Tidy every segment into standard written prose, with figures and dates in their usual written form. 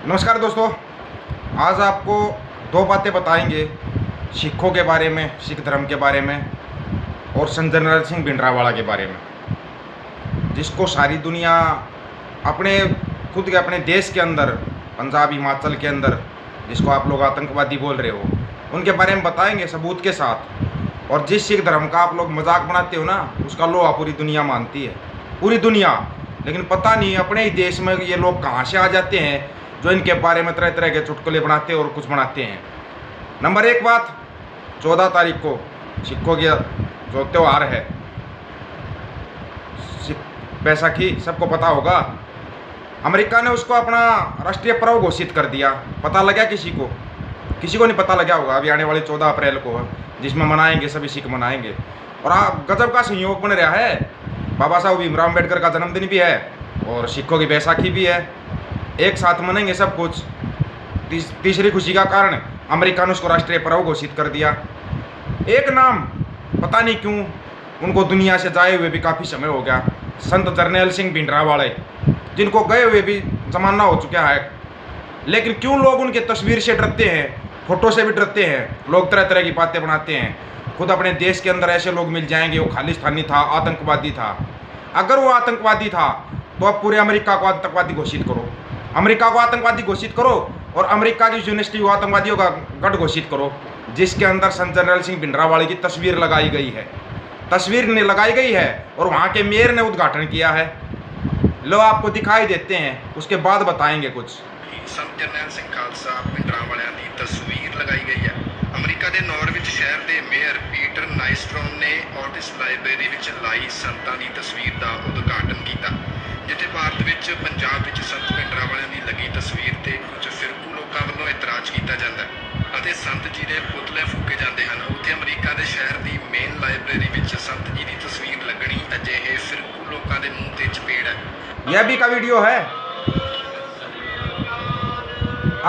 नमस्कार दोस्तों। आज आपको दो बातें बताएंगे सिखों के बारे में, सिख धर्म के बारे में और संत जरनैल सिंह भिंडरावाला के बारे में, जिसको सारी दुनिया अपने खुद के अपने देश के अंदर, पंजाब हिमाचल के अंदर, जिसको आप लोग आतंकवादी बोल रहे हो, उनके बारे में बताएंगे सबूत के साथ। और जिस सिख धर्म का आप लोग मजाक बनाते हो ना, उसका लोहा पूरी दुनिया मानती है, पूरी दुनिया। लेकिन पता नहीं अपने ही देश में ये लोग कहाँ से आ जाते हैं जो इनके बारे में तरह तरह के चुटकुले बनाते हैं और कुछ बनाते हैं। नंबर एक बात, 14 तारीख को सिखों की जो त्यौहार है बैसाखी, सबको पता होगा, अमेरिका ने उसको अपना राष्ट्रीय पर्व घोषित कर दिया। पता लगा किसी को नहीं पता लगा होगा। अभी आने वाली 14 अप्रैल को है, जिसमें मनाएंगे, सभी सिख मनाएंगे। और गजब का संयोग बन रहा है, बाबा साहब भीमराव अम्बेडकर का जन्मदिन भी है और सिखों की बैसाखी भी है, एक साथ मनाएंगे सब कुछ। तीसरी खुशी का कारण अमेरिका ने उसको राष्ट्रीय पर्व घोषित कर दिया। एक नाम पता नहीं क्यों उनको दुनिया से जाए हुए भी काफ़ी समय हो गया, संत जरनैल सिंह भिंडरावाले, जिनको गए हुए भी जमाना हो चुका है। लेकिन क्यों लोग उनके तस्वीर से डरते हैं, फोटो से भी डरते हैं। लोग तरह तरह की बातें बनाते हैं। खुद अपने देश के अंदर ऐसे लोग मिल जाएंगे, वो खालिस्तानी था, आतंकवादी था। अगर वो आतंकवादी था तो अब पूरे अमेरिका को आतंकवादी घोषित करो, अमेरिका को आतंकवादी घोषित करो और अमेरिका की यूनिवर्सिटी को आतंकवादियों का गढ़ घोषित करो, जिसके अंदर संत जरनैल सिंह भिंडरावाले की तस्वीर लगाई गई है। तस्वीर ने लगाई गई है और वहाँ के मेयर ने उद्घाटन किया है। लो आपको दिखाई देते हैं, उसके बाद बताएंगे कुछ। संत जरनैल सिंह खालसा भिंडरावालिਆਂ ਦੀ ਤਸਵੀਰ ਲਗਾਈ ਗਈ ਹੈ। ਅਮਰੀਕਾ ਦੇ ਨਾਰਵਿਚ ਸ਼ਹਿਰ ਦੇ ਮੇਅਰ ਪੀਟਰ ਨਾਈਸਟ੍ਰੋਮ ਨੇ ਆਰਟਿਸਟ ਲਾਇਬ੍ਰੇਰੀ ਵਿੱਚ ਲਾਈ ਸੰਤਾਂ ਦੀ ਤਸਵੀਰ ਦਾ ਉਦਘਾਟਨ ਕੀਤਾ, ਜਿੱਥੇ ਭਾਰਤ ਵਿੱਚ ਪੰਜਾਬ ਵਿੱਚ ਸੰਤ भिंडरावालिਆਂ ਦੀ ਲੱਗੀ ਤਸਵੀਰ ਤੇ ਕੁਝ ਫਿਰਕੂ ਲੋਕਾਂ ਵੱਲੋਂ ਇਤਰਾਜ਼ ਕੀਤਾ ਜਾਂਦਾ ਹੈ ਅਤੇ ਸੰਤ ਜੀ ਦੇ ਪੁਤਲੇ ਫੂਕੇ ਜਾਂਦੇ ਹਨ। ਉੱਥੇ ਅਮਰੀਕਾ ਦੇ ਸ਼ਹਿਰ ਦੀ ਮੇਨ ਲਾਇਬ੍ਰੇਰੀ ਵਿੱਚ ਸੰਤ ਜੀ ਦੀ ਤਸਵੀਰ ਲੱਗਣੀ ਅਜਿਹੇ ਫਿਰਕੂ ਲੋਕਾਂ ਦੇ ਮੂੰਹ ਤੇ ਚਪੇੜ ਹੈ। यह अभी का वीडियो है,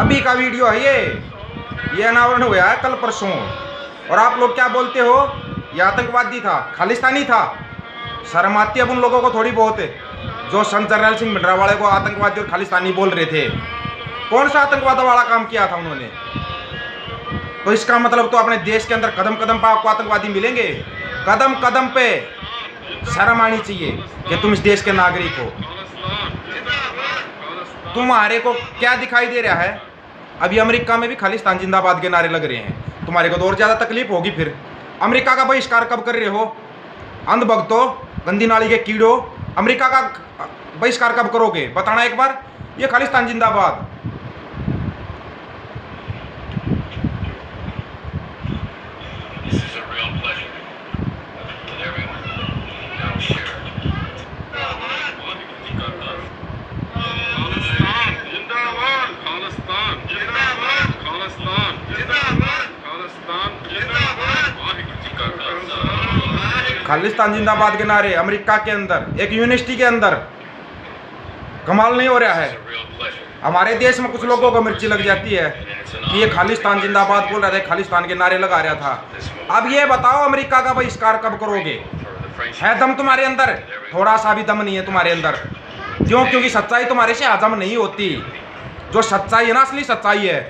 अभी का वीडियो है ये अनावरण हुआ है कल परसों। और आप लोग क्या बोलते हो, ये आतंकवादी था, खालिस्तानी था। शर्म आती है अब उन लोगों को थोड़ी बहुत, जो संत जरनैल सिंह भिंडरावाले को आतंकवादी और खालिस्तानी बोल रहे थे। कौन सा आतंकवाद वाला काम किया था उन्होंने? तो इसका मतलब तो अपने देश के अंदर कदम कदम पर आपको आतंकवादी मिलेंगे। कदम कदम पे शर्म आनी चाहिए कि तुम इस देश के नागरिक हो। तुम्हारे को क्या दिखाई दे रहा है? अभी अमेरिका में भी खालिस्तान जिंदाबाद के नारे लग रहे हैं। तुम्हारे को तो और ज़्यादा तकलीफ होगी फिर। अमेरिका का बहिष्कार कब कर रहे हो? अंधभक्तों, गंदी नाली के कीड़ों, अमेरिका का बहिष्कार कब करोगे? बताना एक बार। ये खालिस्तान जिंदाबाद। खालिस्तान जिंदाबाद के नारे अमेरिका के अंदर, एक यूनिवर्सिटी के अंदर। कमाल नहीं हो रहा है? हमारे देश में कुछ लोगों को मिर्ची लग जाती है कि ये खालिस्तान जिंदाबाद बोल रहा था, खालिस्तान के नारे लगा रहा था। अब ये बताओ अमेरिका का बहिष्कार कब करोगे? है दम तुम्हारे अंदर? थोड़ा सा भी दम नहीं है तुम्हारे अंदर। क्यों? क्योंकि सच्चाई तुम्हारे से हजम नहीं होती। जो सच्चाई है ना, असली सच्चाई है,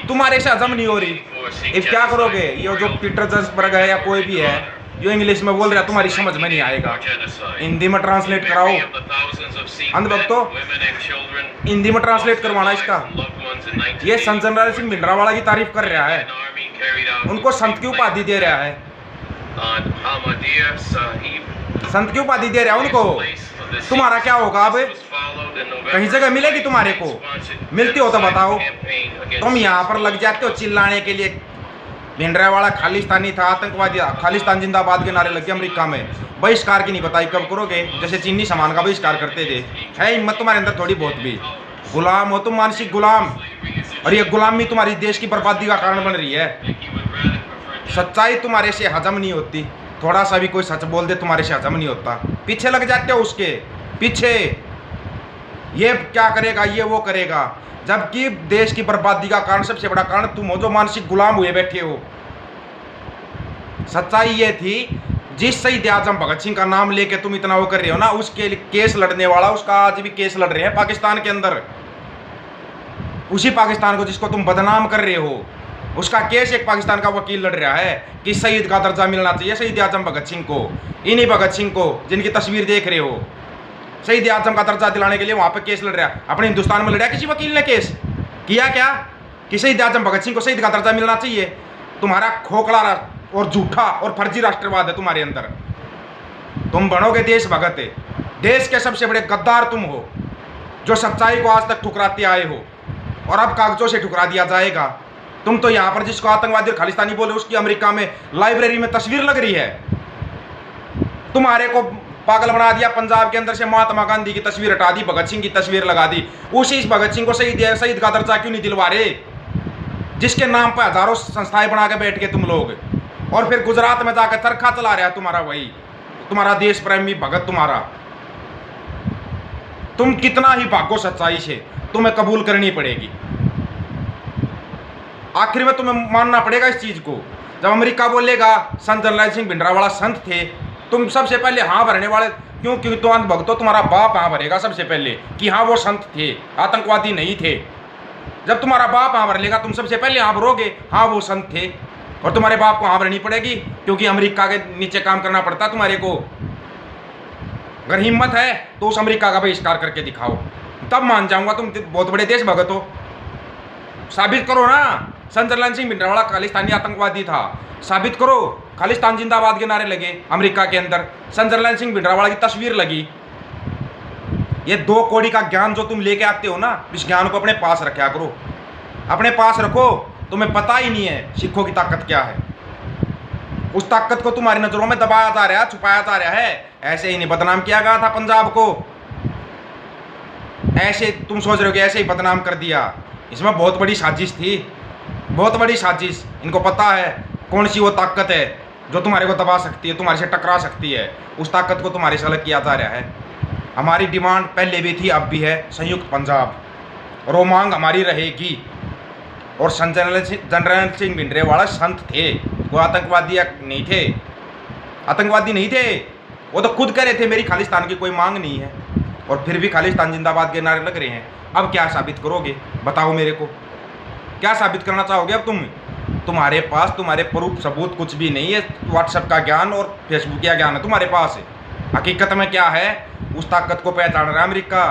तुम्हारे से हजम नहीं हो रही। अब क्या करोगे? ये जो पीटर जर्सबर्ग है या कोई भी है जो इंग्लिश में बोल रहा है, तुम्हारी समझ में नहीं आएगा। हिंदी में ट्रांसलेट कराओ। अंधभक्तों, हिंदी में ट्रांसलेट करवाना इसका। ये संत जरनैल सिंह भिंडरावाला की तारीफ कर रहा है, उनको संत की उपाधि दे रहा है, संत की उपाधि दे रहा है उनको। तुम्हारा क्या होगा? अब कहीं जगह मिलेगी तुम्हारे को? मिलती हो तो बताओ। तुम यहाँ पर लग जाते हो चिल्लाने के लिए, भिंडरावाला खालिस्तानी था, आतंकवादी था, खालिस्तान जिंदाबाद के नारे लगे अमेरिका में। बहिष्कार की नहीं बताई कब करोगे? जैसे चीनी सामान का बहिष्कार करते थे। है हिम्मत तुम्हारे अंदर थोड़ी बहुत भी? गुलाम हो तुम, मानसिक गुलाम। और ये गुलामी तुम्हारी देश की बर्बादी का कारण बन रही है। सच्चाई तुम्हारे से हजम नहीं होती। थोड़ा सा भी कोई सच बोल दे तुम्हारे से हजम नहीं होता, पीछे लग जाते हो उसके पीछे। ये क्या करेगा, ये वो करेगा, जबकि देश की बर्बादी का कारण, सबसे बड़ा कारण तुम हो जो मानसिक गुलाम हुए बैठे हो। सच्चाई ये थी जिस शहीद आजम भगत सिंह का नाम लेके तुम इतना वो कर रहे हो ना, उसके केस लड़ने वाला उसका आज भी केस लड़ रहे हैं पाकिस्तान के अंदर। उसी पाकिस्तान को जिसको तुम बदनाम कर रहे हो, उसका केस एक पाकिस्तान का वकील लड़ रहा है कि शहीद का दर्जा मिलना चाहिए शहीद आजम भगत सिंह को। इन्हीं भगत सिंह को जिनकी तस्वीर देख रहे हो, शहीद आजम का दर्जा दिलाने के लिए वहां पर केस लड़ रहा है। अपने हिंदुस्तान में लड़ा किसी वकील ने केस किया क्या कि शहीद आजम भगत सिंह को शहीद का दर्जा मिलना चाहिए? तुम्हारा खोखला और झूठा और फर्जी राष्ट्रवाद है तुम्हारे अंदर। तुम बनोगे देशभगत, देश के सबसे बड़े गद्दार तुम हो, जो सच्चाई को आज तक ठुकराते आए हो और अब कागजों से ठुकरा दिया जाएगा। तुम तो यहाँ पर जिसको आतंकवादी और खालिस्तानी बोले, उसकी अमेरिका में लाइब्रेरी में तस्वीर लग रही है। तुम्हारे को पागल बना दिया, पंजाब के अंदर से महात्मा गांधी की तस्वीर हटा दी, भगत सिंह की तस्वीर लगा दी। उसी भगत सिंह को शहीद का दर्जा क्यों नहीं दिलवा रहे, जिसके नाम पर हजारों संस्थाएं बना के बैठ के तुम लोग, और फिर गुजरात में जाकर चरखा चला रहा है तुम्हारा वही तुम्हारा देश प्रेमी भगत तुम्हारा। तुम कितना ही भागो सच्चाई से, तुम्हें कबूल करनी पड़ेगी। आखिर में तुम्हें मानना पड़ेगा इस चीज को। जब अमेरिका बोलेगा संत जरनैल सिंह भिंडरावाला संत थे, तुम सबसे पहले हाँ भरने वाले क्यों? क्योंकि तो भक्तों तुम्हारा बाप हाँ भरेगा सबसे पहले कि हाँ वो संत थे, आतंकवादी नहीं थे। जब तुम्हारा बाप हाँ भर लेगा, तुम सबसे पहले हाँ भरोगे हाँ वो संत थे, और तुम्हारे बाप को हाँ भरनी पड़ेगी क्योंकि अमेरिका के नीचे काम करना पड़ता तुम्हारे को। अगर हिम्मत है तो उस अमेरिका का बहिष्कार करके दिखाओ, तब मान जाऊंगा तुम बहुत बड़े देशभगत हो। साबित करो ना, संत जरनैल सिंह भिंडरावाला खालिस्तानी आतंकवादी था, साबित करो। खालिस्तान जिंदाबाद के नारे लगे अमेरिका के अंदर, संत जरनैल सिंह भिंडरावाला की तस्वीर लगी। ये 2 कौड़ी का ज्ञान जो तुम लेके आते हो ना, इस ज्ञान को अपने पास रखा करो, अपने पास रखो। तुम्हें पता ही नहीं है सिखों की ताकत क्या है। उस ताकत को तुम्हारी नजरों में दबाया जा रहा है, छुपाया जा रहा है। ऐसे ही नहीं बदनाम किया गया था पंजाब को, ऐसे तुम सोच रहे हो कि ऐसे ही बदनाम कर दिया। इसमें बहुत बड़ी साजिश थी, बहुत बड़ी साजिश। इनको पता है कौन सी वो ताकत है जो तुम्हारे को दबा सकती है, तुम्हारे से टकरा सकती है। उस ताकत को तुम्हारे से अलग किया जा रहा है। हमारी डिमांड पहले भी थी, अब भी है, संयुक्त पंजाब, और वो मांग हमारी रहेगी। और संत जरनैल सिंह भिंडरावाला संत थे, वो आतंकवादी नहीं थे, आतंकवादी नहीं थे। वो तो खुद कह रहे थे मेरी खालिस्तान की कोई मांग नहीं है, और फिर भी खालिस्तान जिंदाबाद के नारे लग रहे हैं। अब क्या साबित करोगे, बताओ मेरे को, क्या साबित करना चाहोगे अब तुम? तुम्हारे पास तुम्हारे प्रूफ सबूत कुछ भी नहीं है। व्हाट्सएप का ज्ञान और फेसबुक का ज्ञान है तुम्हारे पास। हकीकत में क्या है, उस ताकत को पहचान रहा है अमेरिका।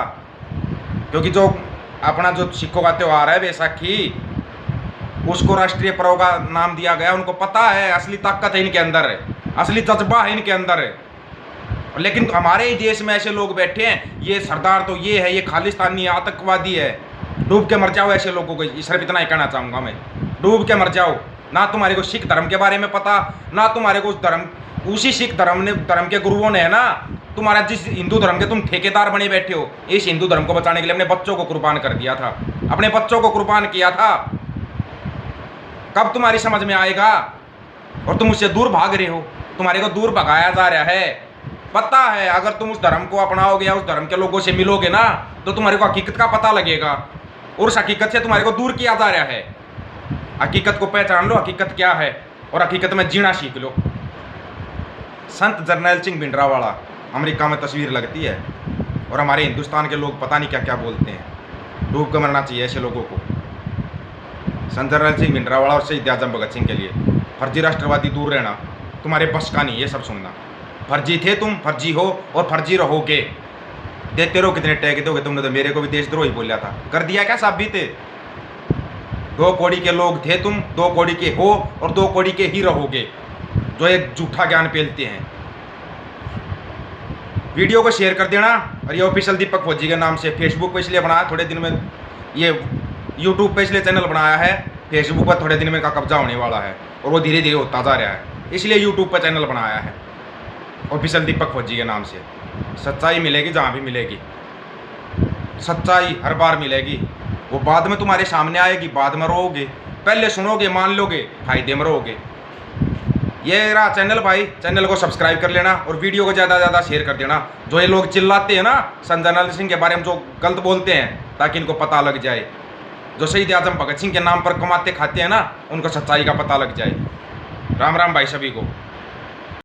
क्योंकि जो अपना जो सिखों का त्यौहार है बैसाखी, उसको राष्ट्रीय पर्व का नाम दिया गया। उनको पता है असली ताकत है इनके अंदर, असली जज्बा है इनके अंदर। लेकिन हमारे ही देश में ऐसे लोग बैठे हैं, ये सरदार तो ये है, ये खालिस्तानी आतंकवादी है। डूब के मर जाओ ऐसे लोगों को, सिर्फ इतना ही कहना चाहूँगा मैं, डूब के मर जाओ। ना तुम्हारे को सिख धर्म के बारे में पता, ना तुम्हारे को उस धर्म, उसी सिख धर्म के गुरुओं ने है ना, तुम्हारा जिस हिंदू धर्म के तुम ठेकेदार बने बैठे हो, इस हिंदू धर्म को बचाने के लिए अपने बच्चों को कुर्बान कर दिया था, अपने बच्चों को कुर्बान किया था। कब तुम्हारी समझ में आएगा? और तुम उससे दूर भाग रहे हो, तुम्हारे को दूर भगाया जा रहा है। पता है अगर तुम उस धर्म को अपनाओगे या उस धर्म के लोगों से मिलोगे ना, तो तुम्हारे को हकीकत का पता लगेगा, और उस हकीकत से तुम्हारे को दूर किया जा रहा है। हकीकत को पहचान लो, हकीकत क्या है, और हकीकत में जीना सीख लो। संत जरनैल सिंह भिंडरावाला अमेरिका में तस्वीर लगती है, और हमारे हिंदुस्तान के लोग पता नहीं क्या क्या बोलते हैं। डूब कर मरना चाहिए ऐसे लोगों को। संत जरनैल सिंह भिंडरावाला और शहीद आजम भगत सिंह के लिए फर्जी राष्ट्रवादी दूर रहना, तुम्हारे बस का नहीं ये सब सुनना। फर्जी थे तुम, फर्जी हो और फर्जी रहोगे। देखते रहो कितने टैग दोगे। तुमने तो मेरे को भी देशद्रोही बोला था, कर दिया क्या साबित? 2 कौड़ी के लोग थे तुम, 2 कौड़ी के हो और 2 कौड़ी के ही रहोगे, जो एक झूठा ज्ञान फैलते हैं। वीडियो को शेयर कर देना। और ये ऑफिशियल दीपक फौजी के नाम से फेसबुक पे इसलिए बनाया, थोड़े दिन में ये यूट्यूब पे इसलिए चैनल बनाया है, फेसबुक पर थोड़े दिन में का कब्जा होने वाला है, और वो धीरे धीरे होता जा रहा है, इसलिए यूट्यूब पर चैनल बनाया है ऑफिशियल दीपक फौजी के नाम से। सच्चाई मिलेगी जहाँ भी मिलेगी, सच्चाई हर बार मिलेगी। वो बाद में तुम्हारे सामने आएगी, बाद में रोओगे, पहले सुनोगे, मान लोगे, फायदे में रहोगे। ये रहा चैनल भाई, चैनल को सब्सक्राइब कर लेना और वीडियो को ज़्यादा से ज़्यादा शेयर कर देना। जो ये लोग चिल्लाते हैं ना संत जरनैल सिंह के बारे में, जो गलत बोलते हैं, ताकि इनको पता लग जाए। जो शहीद आजम भगत सिंह के नाम पर कमाते खाते हैं ना, उनको सच्चाई का पता लग जाए। राम राम भाई सभी को।